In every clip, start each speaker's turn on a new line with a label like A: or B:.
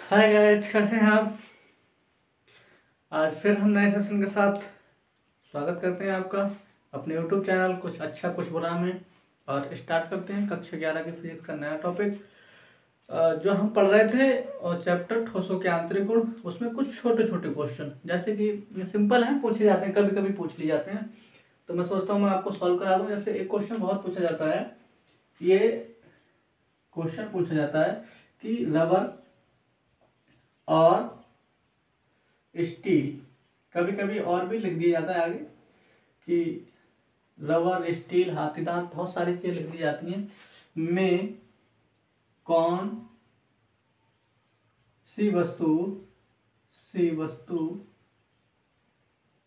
A: Hi guys, कैसे हैं आप। आज फिर हम नए सेशन के साथ स्वागत करते हैं आपका अपने यूट्यूब चैनल कुछ अच्छा कुछ बुरा में। और स्टार्ट करते हैं कक्षा 11 की फिजिक्स का नया टॉपिक जो हम पढ़ रहे थे। और चैप्टर ठोसों के आंतरिक गुण, उसमें कुछ छोटे छोटे क्वेश्चन जैसे कि सिंपल हैं, पूछे जाते हैं, कभी कभी पूछ लिए जाते हैं। तो मैं सोचता हूँ मैं आपको सॉल्व करा दूँ। जैसे एक क्वेश्चन बहुत पूछा जाता है, ये क्वेश्चन पूछा जाता है कि रबर और स्टील, कभी कभी और भी लिख दिया जाता है आगे कि रबर स्टील हाथी दांत, बहुत सारी चीजें लिख दी जाती हैं, में कौन सी वस्तु सी वस्तु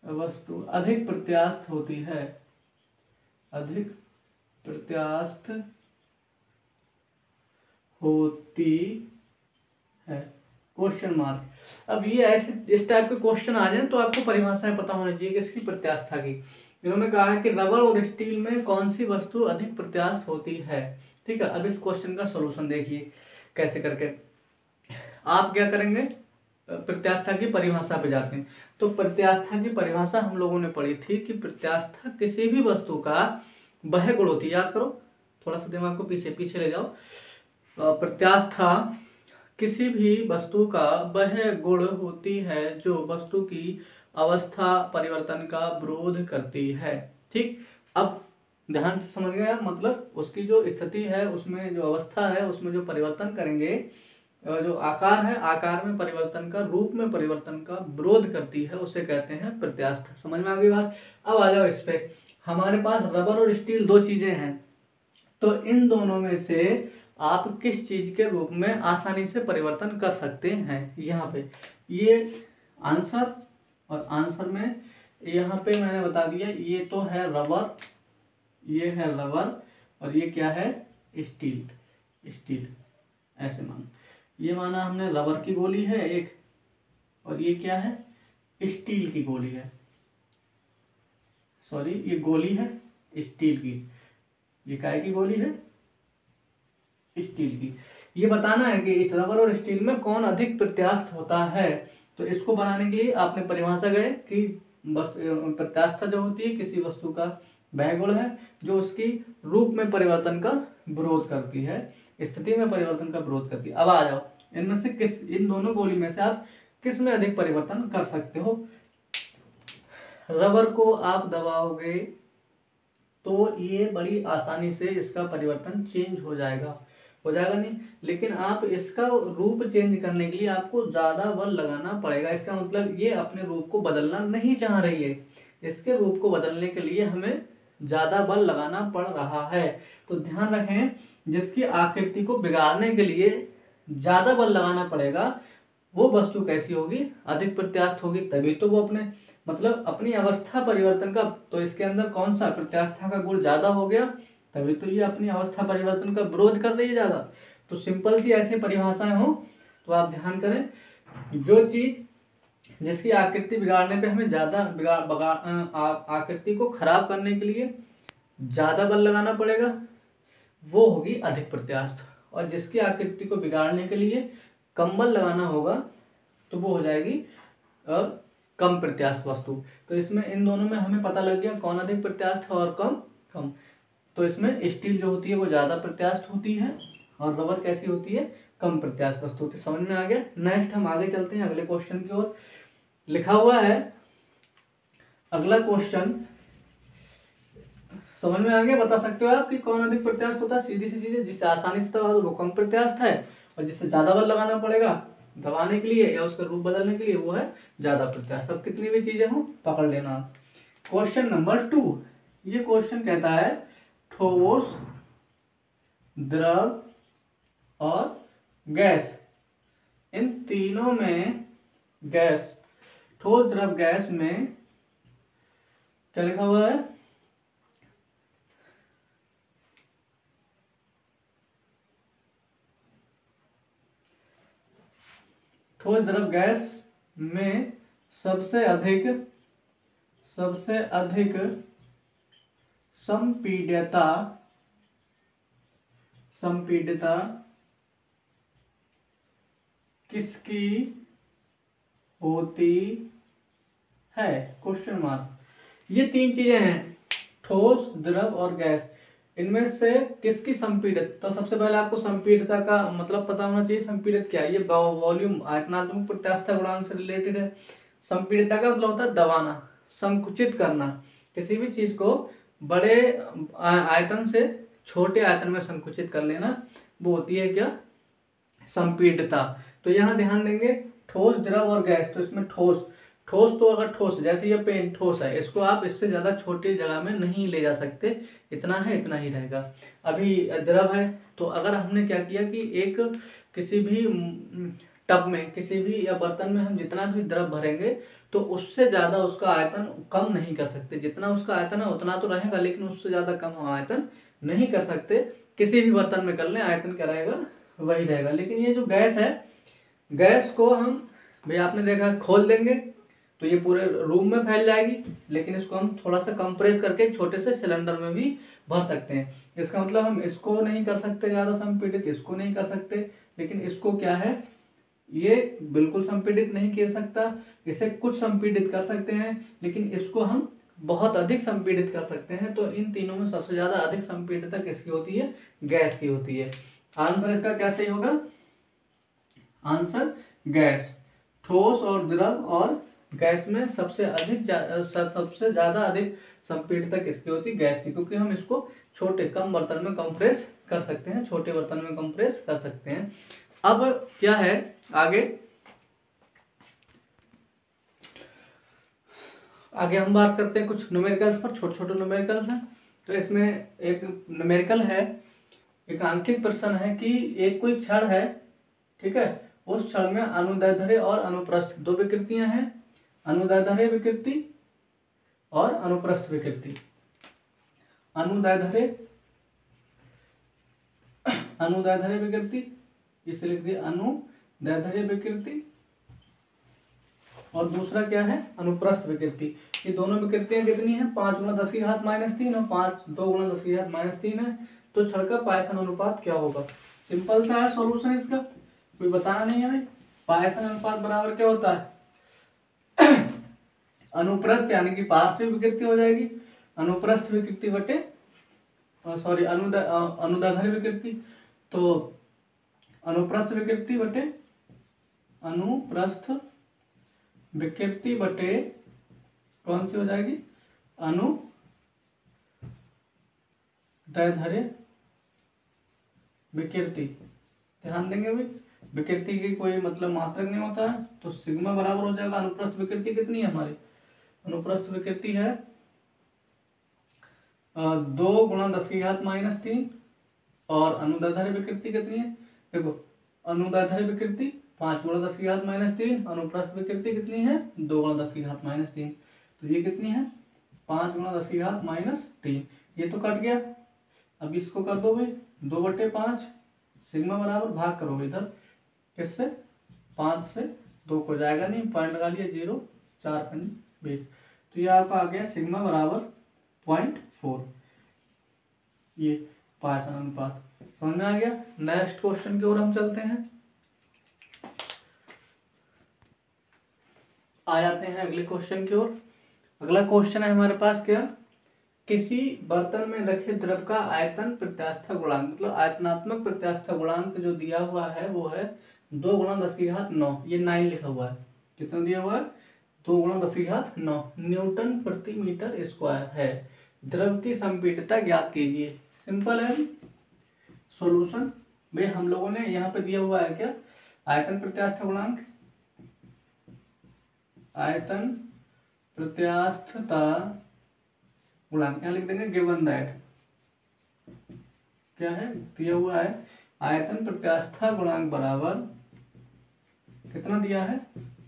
A: वस्तु अधिक प्रत्यास्थ होती है, अधिक प्रत्यास्थ होती है, क्वेश्चन मार्क। अब ये ऐसे इस टाइप के क्वेश्चन आ जाए तो आपको परिभाषाएं पता होनी चाहिए कि इसकी प्रत्यास्था की। इन्होंने कहा है कि रबर और स्टील में कौन सी वस्तु अधिक प्रत्यास्थ होती है। ठीक है, अब इस क्वेश्चन का सॉल्यूशन देखिए कैसे करके। आप क्या करेंगे, प्रत्यास्था की परिभाषा पे जाते हैं। तो प्रत्यास्था की परिभाषा हम लोगों ने पढ़ी थी कि प्रत्यास्था किसी भी वस्तु का वह गुण होती है। याद करो, थोड़ा सा दिमाग को पीछे पीछे ले जाओ। प्रत्यास्था किसी भी वस्तु का वह गुण होती है जो वस्तु की अवस्था परिवर्तन का विरोध करती है। ठीक, अब ध्यान से समझ गए आप, मतलब उसकी जो स्थिति है, उसमें जो अवस्था है, उसमें जो परिवर्तन करेंगे, जो आकार है, आकार में परिवर्तन का, रूप में परिवर्तन का विरोध करती है, उसे कहते हैं प्रत्यास्था। समझ में आ गई बात। अब आ जाओ इस पे। हमारे पास रबर और स्टील दो चीजें हैं, तो इन दोनों में से आप किस चीज के रूप में आसानी से परिवर्तन कर सकते हैं। यहाँ पे ये आंसर, और आंसर में यहाँ पे मैंने बता दिया, ये तो है रबर, ये है रबर, और ये क्या है, स्टील। स्टील ऐसे मानो, ये माना हमने रबर की गोली है एक, और ये क्या है, स्टील की गोली है। सॉरी, ये गोली है स्टील की, ये काय की गोली है, स्टील की। ये बताना है कि इस रबर और स्टील में कौन अधिक प्रत्यास्थ होता है। तो इसको बनाने के लिए आपने परिभाषा गए कि प्रत्यास्था जो होती है किसी वस्तु का वह गुण है जो उसकी रूप में परिवर्तन का विरोध करती है, स्थिति में परिवर्तन का विरोध करती है। अब आ जाओ, इनमें से किस, इन दोनों गोली में से आप किस में अधिक परिवर्तन कर सकते हो। रबर को आप दबाओगे तो ये बड़ी आसानी से इसका परिवर्तन चेंज हो जाएगा नहीं, लेकिन आप इसका रूप चेंज करने के लिए आपको ज्यादा बल लगाना पड़ेगा। इसका मतलब ये अपने रूप को बदलना नहीं चाह रही है, इसके रूप को बदलने के लिए हमें ज्यादा बल लगाना पड़ रहा है। तो ध्यान रखें, जिसकी आकृति को बिगाड़ने के लिए ज्यादा बल लगाना पड़ेगा वो वस्तु कैसी होगी, अधिक प्रत्यास्थ होगी। तभी तो वो अपने मतलब अपनी अवस्था परिवर्तन का, तो इसके अंदर कौन सा प्रत्यास्था का गुण ज्यादा हो गया, तभी तो ये अपनी अवस्था परिवर्तन का विरोध कर रही है ज्यादा। तो सिंपल सी ऐसी परिभाषाएं हो तो आप ध्यान करें, जो चीज जिसकी आकृति बिगाड़ने पे हमें ज्यादा आकृति को खराब करने के लिए ज्यादा बल लगाना पड़ेगा वो होगी अधिक प्रत्यास्थ, और जिसकी आकृति को बिगाड़ने के लिए कम बल लगाना होगा तो वो हो जाएगी कम प्रत्यास्थ वस्तु। तो इसमें इन दोनों में हमें पता लग गया कौन अधिक प्रत्यास्थ है और कम कम। तो इसमें स्टील जो होती है वो ज्यादा प्रत्यास्थ होती है, और रबर कैसी होती है, कम प्रत्यास्थ वस्तु होती है। समझ में आ गया। नेक्स्ट हम आगे चलते हैं अगले क्वेश्चन की ओर। लिखा हुआ है अगला क्वेश्चन, समझ में आ गया। बता सकते हो आप कि कौन अधिक प्रत्यास्थ होता है। सीधी सी चीजें, जिससे आसानी से दबा दो वो कम प्रत्यास्थ है, और जिससे ज्यादा बल लगाना पड़ेगा दबाने के लिए या उसका रूप बदलने के लिए वो है ज्यादा प्रत्यास्थ। अब कितनी भी चीजें हो पकड़ लेना। क्वेश्चन नंबर 2, ये क्वेश्चन कहता है ठोस, द्रव और गैस, इन तीनों में गैस, ठोस द्रव गैस में क्या लिखा हुआ है, ठोस द्रव गैस में सबसे अधिक संपीड्यता किसकी होती है, क्वेश्चन मार्क। ये तीन चीजें हैं, ठोस, द्रव और गैस। इनमें से किसकी संपीड़ित, तो सबसे पहले आपको संपीड़ितता का मतलब पता होना चाहिए। संपीड़ित क्या है, ये वॉल्यूम आयतनात्मक प्रत्यास्थता गुणांक से रिलेटेड है। संपीड़ितता का मतलब होता है दबाना, संकुचित करना, किसी भी चीज को बड़े आयतन से छोटे आयतन में संकुचित कर लेना, वो होती है क्या, संपीड़ितता। तो यहाँ ध्यान देंगे ठोस, द्रव और गैस। तो इसमें ठोस, ठोस तो अगर ठोस जैसे ये पेन ठोस है, इसको आप इससे ज्यादा छोटी जगह में नहीं ले जा सकते, इतना है इतना ही रहेगा। अभी द्रव है, तो अगर हमने क्या किया कि एक किसी भी टब में, किसी भी या बर्तन में हम जितना भी द्रव भरेंगे तो उससे ज्यादा उसका आयतन कम नहीं कर सकते। जितना उसका आयतन है उतना तो रहेगा, लेकिन उससे ज्यादा कम हम आयतन नहीं कर सकते। किसी भी बर्तन में कर लें, आयतन क्या रहेगा, वही रहेगा। लेकिन ये जो गैस है, गैस को हम भाई आपने देखा खोल देंगे तो ये पूरे रूम में फैल जाएगी, लेकिन इसको हम थोड़ा सा कंप्रेस करके एक छोटे से सिलेंडर में भी भर सकते हैं। इसका मतलब हम इसको नहीं कर सकते ज्यादा संपीड़ित, इसको नहीं कर सकते, लेकिन इसको क्या है, ये बिल्कुल संपीड़ित नहीं कर सकता। इसे कुछ संपीड़ित कर सकते हैं, लेकिन इसको हम बहुत अधिक संपीड़ित कर सकते हैं। तो इन तीनों में सबसे ज्यादा अधिक संपीड़ितता किसकी होती है, गैस की होती है। आंसर इसका क्या सही होगा, आंसर गैस। ठोस और द्रव और गैस में सबसे ज्यादा अधिक संपीड़ितता किसकी होती है, गैस की, क्योंकि हम इसको छोटे कम बर्तन में कंप्रेस कर सकते हैं, छोटे बर्तन में कंप्रेस कर सकते हैं। अब क्या है आगे हम बात करते हैं कुछ न्यूमेरिकल्स पर, छोटे छोटे न्यूमेरिकल्स हैं। तो इसमें एक न्यूमेरिकल है, एक आंकित प्रश्न है कि एक कोई क्षण है, ठीक है, उस क्षण में अनुदैर्ध्य और अनुप्रस्थ दो विकृतियां हैं, अनुदैर्ध्य विकृति और अनुप्रस्थ विकृति। अनुदैर्ध्य विकृति, इसे लिख दिया अनुदैर्ध्य विकृति, और दूसरा क्या है, अनुप्रस्थ विकृति। ये दोनों विकृतियां कितनी हैं, 5 गुणा 10 की घात -3 और 2 गुणा 10 की घात -3 है। तो क्षण का पायसन अनुपात क्या होगा, सिंपल सा है सॉल्यूशन इसका, कोई बताना नहीं है भाई। पायसन अनुपात बराबर क्या होता है, अनुप्रस्थ यानी कि पार्श्व विकृति हो जाएगी, अनुप्रस्थ विकृति बटे सॉरी अनुदैर्ध्य विकृति, तो अनुप्रस्थ विकृति बटे अनुप्रस्थ विकृति बटे कौन सी हो जाएगी, अनुदैर्ध्य विकृति। ध्यान देंगे भाई, विकृति की कोई मतलब मात्रक नहीं होता है, तो सिग्मा बराबर हो जाएगा, अनुप्रस्थ विकृति कितनी है हमारी, अनुप्रस्थ विकृति है 2 गुणा 10 की घात -3, और अनुदैर्ध्य विकृति कितनी है, देखो अनुदैर्ध्य विकृति 5 गुणा 10 की घात -3, अनुप्रस्थ विकृति कितनी है 2 गुणा 10 की घात -3, तो ये कितनी है 5 गुणा 10 की घात -3। ये तो कट गया, अब इसको कर दो भाई 2/5, सिग्मा बराबर भाग करोगे इधर किससे, 5 से 2 को जाएगा नहीं, पॉइंट लगा लिया 0, 4 5 20, तो ये आपका आ गया सिग्मा बराबर 0.4। ये पायसन अनुपात समझ में आ गया। नेक्स्ट क्वेश्चन की ओर हम चलते हैं, आ जाते हैं अगले क्वेश्चन की ओर। अगला क्वेश्चन है हमारे पास क्या, किसी बर्तन में रखे द्रव का आयतन प्रत्यास्था गुणांक, मतलब आयतनात्मक प्रत्यास्था गुणांक जो दिया हुआ है वो है 2 गुणा 10 की घात 9, ये 9 लिखा हुआ है, कितना दिया हुआ है 2 गुणा 10 की घात 9 न्यूटन प्रति मीटर स्क्वायर है। द्रव की संपीड़ितता ज्ञात कीजिए। सिंपल है सॉल्यूशन भाई, हम लोगों ने यहाँ पे दिया हुआ है क्या, आयतन प्रत्यास्था गुणांक, आयतन प्रत्यास्थता गुणांक यहाँ लिख देंगे, गिवन दैट क्या है दिया हुआ है, आयतन प्रत्यास्था गुणांक बराबर कितना दिया है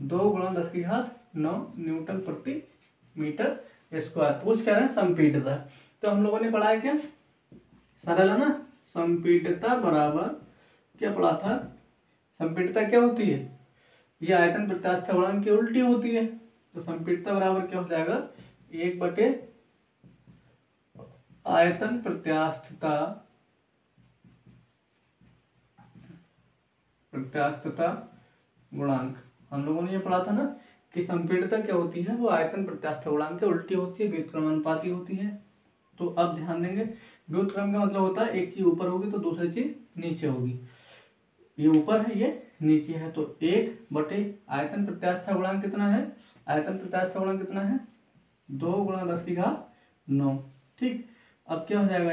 A: 2 गुणा 10 की घात 9 न्यूटन प्रति मीटर स्क्वायर। पूछ क्या रहे हैं, संपीड़ितता। तो हम लोगों ने पढ़ा है क्या, सरल है ना, संपीड़ितता बराबर क्या पढ़ा था, संपीड़ितता क्या होती है, ये आयतन प्रत्यास्था गुणांक की उल्टी होती है। तो संपीड़ितता बराबर क्या हो जाएगा, 1 बटे आयतन प्रत्यास्थता गुणांक। हम लोगों ने ये पढ़ा था ना कि संपीड़ितता क्या होती है, वो आयतन प्रत्यास्थ गुणांक के उल्टी होती है, व्युत्क्रमानुपाती होती है। तो अब ध्यान देंगे, व्युत्क्रम का मतलब होता है एक चीज ऊपर होगी तो दूसरी चीज नीचे होगी। ये ऊपर है, ये नीचे है, तो 1 आयतन प्रत्यास्थ गुणांक कितना है, आयतन प्रत्यास्थ गुणांक कितना है 2 गुणा 10⁹। ठीक, अब क्या हो जाएगा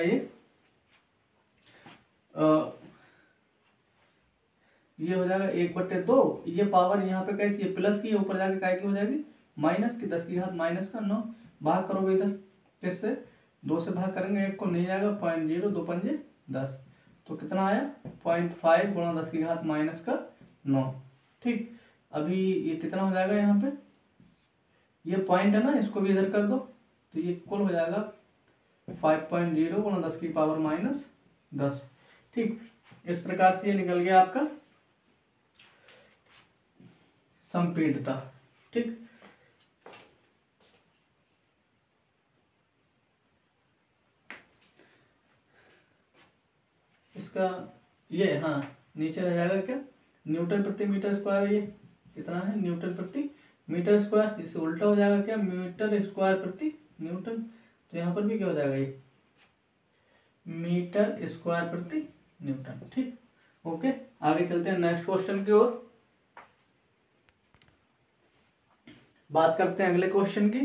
A: ये हो जाएगा 1/2। ये पावर यहाँ पे कैसी है, प्लस की, ऊपर जाके काय की हो जाएगी माइनस की, 10⁻⁻⁹। भाग करोगे इधर, किससे 2 से भाग करेंगे, 1 को नहीं जाएगा, 0.0, 2 पंजे 10, तो कितना आया 0.5 गुणा 10⁻⁻⁹। ठीक, अभी ये कितना हो जाएगा, यहाँ पे ये पॉइंट है ना, इसको भी इधर कर दो, तो ये इक्वल हो जाएगा 5.0 गुणा 10⁻⁻10। ठीक, इस प्रकार से ये निकल गया आपका संपीड़ितता। ठीक, इसका ये हाँ नीचे रह जाएगा क्या, न्यूटन प्रति मीटर स्क्वायर, ये कितना है न्यूटन प्रति मीटर स्क्वायर, इससे उल्टा हो जाएगा क्या मीटर स्क्वायर प्रति न्यूटन। तो यहाँ पर भी क्या हो जाएगा ये मीटर स्क्वायर प्रति न्यूटन। ठीक, ओके, आगे चलते हैं नेक्स्ट क्वेश्चन की ओर, बात करते हैं अगले क्वेश्चन की।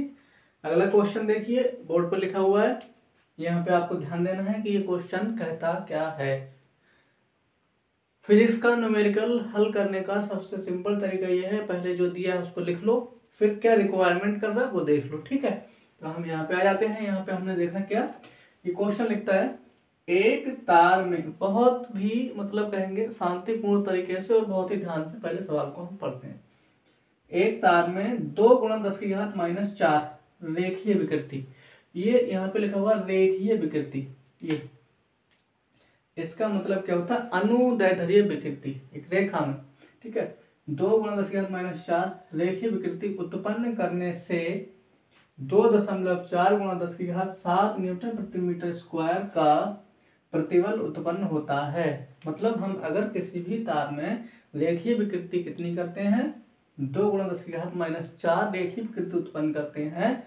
A: अगला क्वेश्चन देखिए बोर्ड पर लिखा हुआ है, यहाँ पे आपको ध्यान देना है कि ये क्वेश्चन कहता क्या है। फिजिक्स का न्यूमेरिकल हल करने का सबसे सिंपल तरीका ये है, पहले जो दिया है उसको लिख लो, फिर क्या रिक्वायरमेंट कर रहा है वो देख लो। ठीक है, तो हम यहाँ पे आ जाते हैं। यहाँ पे हमने देखा क्या, ये क्वेश्चन लिखता है एक तार में, बहुत भी मतलब कहेंगे शांतिपूर्ण तरीके से और बहुत ही ध्यान से पहले सवाल को हम पढ़ते हैं। एक तार में 2 गुणा 10⁻⁴ रेखीय विकृति, ये यहाँ पे लिखा हुआ रेखीय विकृति, ये इसका मतलब क्या होता है अनुदैर्ध्य विकृति, एक रेखा में। ठीक है, 2 गुणा 10⁻⁴ रेखीय विकृति उत्पन्न करने से 2.4 गुणा 10⁷ न्यूटन प्रति मीटर स्क्वायर का प्रतिबल उत्पन्न होता है। मतलब हम अगर किसी भी तार में रेखीय विकृति कितनी करते हैं 2 गुणा 10⁻⁴ रेखीय विकृति उत्पन्न करते हैं,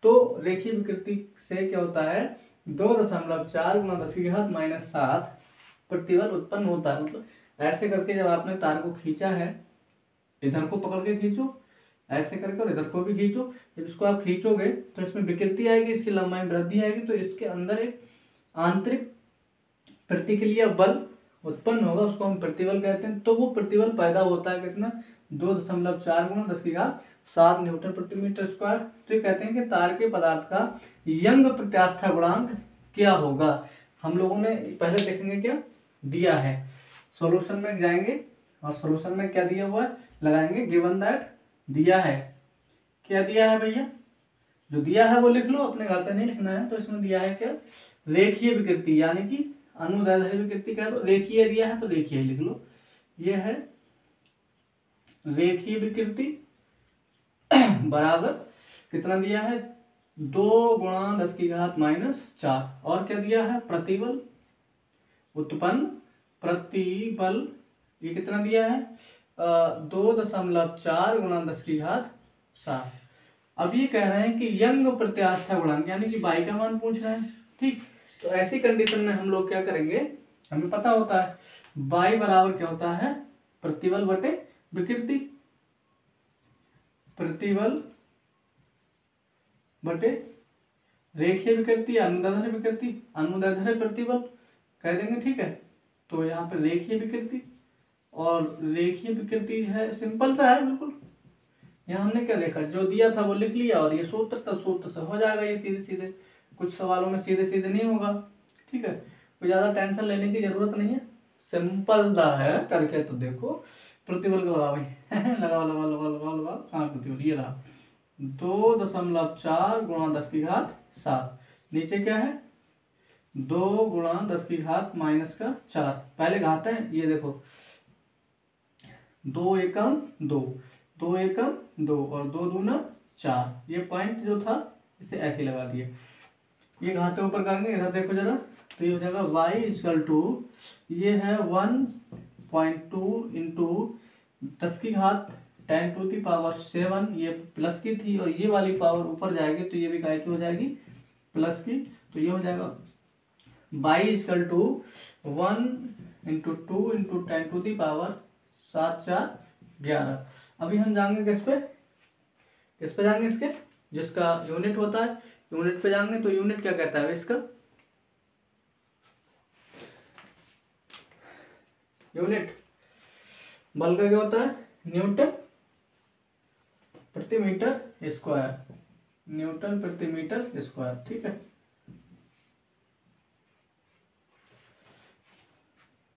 A: तो रेखीय विकृति से क्या होता है 2.4 गुणा 10⁻⁷ प्रतिबल उत्पन्न होता है। मतलब ऐसे करके जब आपने तार को खींचा है, इधर को पकड़ के खींचो, ऐसे करके और इधर को भी खींचो, जब इसको आप खींचोगे तो इसमें विकृति आएगी, इसकी लंबाई में वृद्धि आएगी, तो इसके अंदर एक आंतरिक प्रतिक्रिया बल उत्पन्न होगा, उसको हम प्रतिबल कहते हैं। तो वो प्रतिबल पैदा होता है कितना 2.4 गुणा 10⁷ न्यूटन प्रति मीटर स्क्वायर। तो ये कहते हैं कि तार के पदार्थ का यंग प्रत्यास्थ गुणांक क्या होगा। हम लोगों ने पहले देखेंगे क्या दिया है, सॉल्यूशन में जाएंगे और सॉल्यूशन में क्या दिया हुआ है लगाएंगे, गिवन दैट दिया है, क्या दिया है भैया, जो दिया है वो लिख लो, अपने घर से नहीं लिखना है। तो इसमें दिया है क्या रेखीय विकृति, यानी कि अनुदैर्ध्य विकृति कह दो, रेखीय दिया है तो रेखीय लिख लो, ये है रेखीय विकृति बराबर कितना दिया है 2 गुणा 10⁻⁴। और क्या दिया है प्रतिबल उत्पन्न, प्रतिबल ये कितना दिया है 2.4 गुणा 10⁻⁷। अब ये कह रहे हैं कि यंग प्रत्यास्थ गुणांक, यानी कि बाई का मान पूछ रहे हैं। ठीक, तो ऐसी कंडीशन में हम लोग क्या करेंगे, हमें पता होता है बाई बराबर क्या होता है प्रतिबल बटे विकृति, प्रतिबल बटे रेखीय विकृति, अनुदैर्ध्य विकृति, अनुदैर्ध्य प्रतिबल कह देंगे। ठीक है, तो यहाँ पे रेखीय विकृति और रेखीय विकृति है, सिंपल सा है बिल्कुल। यहाँ हमने क्या देखा, जो दिया था वो लिख लिया और ये सूत्र था, सूत्र से हो जाएगा ये सीधे सीधे, कुछ सवालों में सीधे सीधे नहीं होगा। ठीक है, कोई ज़्यादा टेंशन लेने की जरूरत नहीं है, सिंपल सा है, करके तो देखो। प्रतिबल का लगाओ लगाओ लगाओ लगाओ लगाओ लगाओ, कहाँ प्रतिबल, ये रहा 2.4 गुणा 10⁷। नीचे क्या है 2 गुणा 10⁻⁴। पहले घाते हैं, ये देखो 2 एकम 2, 2 एकम 2 और 2 दूना 4, ये पॉइंट जो था इसे ऐसे लगा दिए, ये घाते ऊपर करेंगे, इधर देखो जरा, तो ये हो जाएगा y = ये है 1.2 इंटू 10 की घात 10⁻⁷ ये प्लस की थी, और ये वाली पावर ऊपर जाएगी तो ये भी काय की हो जाएगी, प्लस की। तो ये हो जाएगा y equal to 1 into 2 into 10⁻7×4=11। अभी हम जाएंगे किस पे जाएंगे, इसके जिसका यूनिट होता है, यूनिट पे जाएंगे। तो यूनिट क्या कहता है इसका, यूनिट बल का क्या होता है, न्यूटन प्रति मीटर स्क्वायर, न्यूटन प्रति मीटर स्क्वायर, ठीक है।